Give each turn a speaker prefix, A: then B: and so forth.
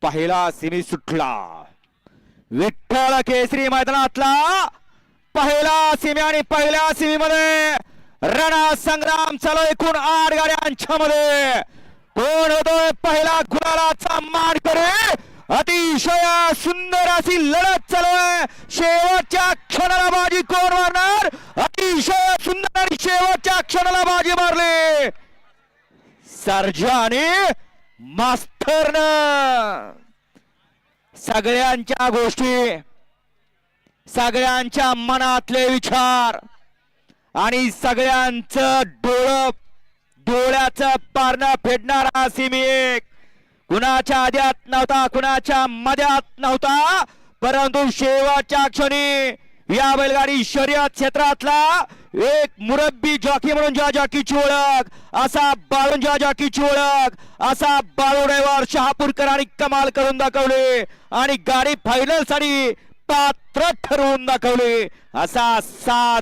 A: पहिला सेमी सुटला। विठ्ठल केसरी मैदानातला पहिला सेमी आणि पहिल्या सेमी मध्ये रणा संग्राम चालू एकूण 8 गाड्यांच्या मध्ये कोण होतोय पहिला गुलालाचा मानकरी। अतिशय सुंदर अशी लढत चालू आहे। शेवटच्या क्षणाला बाजी कोण मारणार? अतिशय सुंदर आणि शेवटच्या क्षणाला बाजी मारली सर्जा आणि मास्तरनं। सगळ्यांच्या गोष्टी, सगळ्यांच्या मनातले विचार आणि सगळ्यांचं डोळ्याचं पारणं फेडणारा सेमी एक कुणाच्या आद्यात नव्हता, कुणाच्या मध्यात नव्हता, परंतु शेवटच्या क्षणी या बैलगाडी शर्यत क्षेत्रातला एक मुरब्बी जॉकी म्हणून ज्या जॉकीची ओळख, असा बाळून ज्या जॉकीची ओळख, असा बाळू ड्रायव्हर शहापूरकरांनी कमाल करून दाखवले आणि गाडी फायनल साठी पात्र ठरवून दाखवले। असा 7